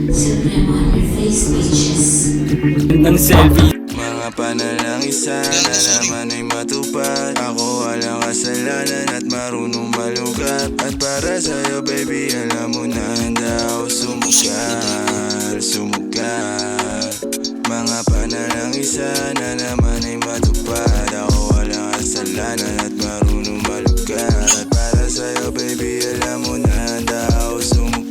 Supreme on your face, bitches. Ng selfie. Mga panalangin sana naman ay matupad. Ako walang kasalanan at marunong malugat. At para sa'yo baby alam mo na handa ako sumugal. Mga panalangin sana naman ay matupad. Ako walang kasalanan at marunong malugat. At para sa'yo baby alam mo na handa ako sumugal.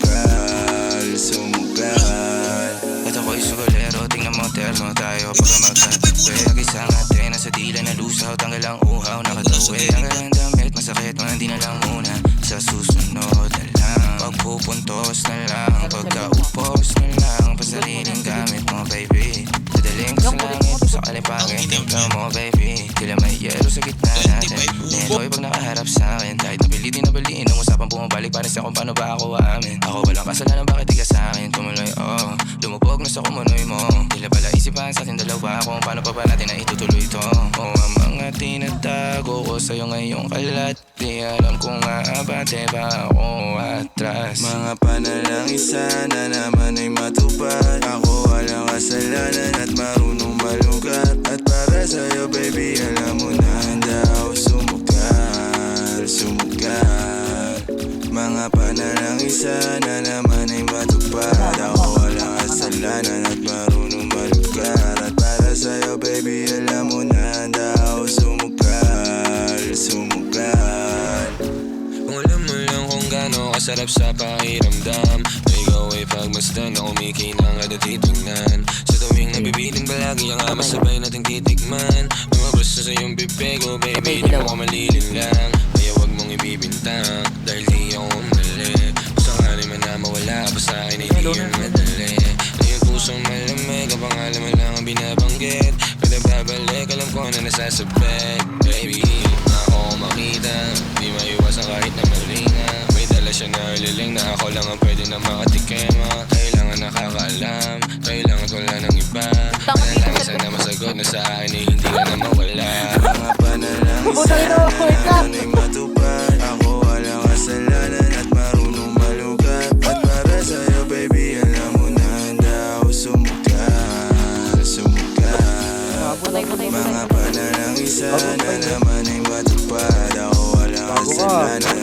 At ako'y sugalero, tingnan mo terno tayo pagka magkatabi.Ag-isa natin, nasa dila na lusaw, tanggal ang uhaw, nakatawi. Tanggal ang damit, masakit, hindi na lang muna. Sa susunod na lang, pagpupuntos na lang, pagkaupos na lang, pasariling gamit mo baby. Dadaling ko sa langit, sa kalipangin, timpla mo baby. Tila may yelo sa gitna natin, nelo'y pag nakaharap sa'kin. Kahit napilitin na baliin, ang usapang bumabalik pa rin sa kung paano ba ako aamin. Ako walang kasalanan, bakit di ka sa'kin tumuloy, oh. Lumubog na sa kumunoy mo, tila pala isipan sa ating dalawa kung paano pa ba natin na itutuloy ito. Oh, ang mga tinatago ko sa'yo ngayong kalat, di alam kung aabate ba ako atras. Mga panalangin sana naman ay matupad. Ako walang kasalanan at marunong malugat. At para sa'yo baby alam mo na handa ako sumugal. Mga panalangin sana naman ay matupad. Ako walang kasalanan at marunong malugat. At para sa'yo baby alam mo na handa ako sumugal. Kung alam mo lang kung gaano kasarap sa pakiramdam na ikaw ay pagmasdan na kumikinang at titignan. Sa tuwing nabibitin palagi ang masabay nating titikman. Lumabas na sa iyong bibig, oh baby, di mo ko malilinlang. Kaya wag mong ibibintang dahil di ako mali. Kung sakali man na mawala pa sa akin ay di yun madali. Na yung pusong malamig, ang pangalan mo lang ang binabanggit. Kada babalik, alam ko na nasasabit. Baby, ako makita, di maiwasan kahit na malinga. May dala siya na liling na ako lang ang pwede na makatikema. Kailangan nakakaalam, kailangan wala ng iba. Kailangan sana masagot na sa akin ay hindi ka na mawala. Mga panalangin sana naman ay matupad. Ako walang kasalanan at marunong malugat. At para sa'yo baby alam mo na handa ako sumugal. Mga panalangin sana naman ay matupad. Ako walang kasalanan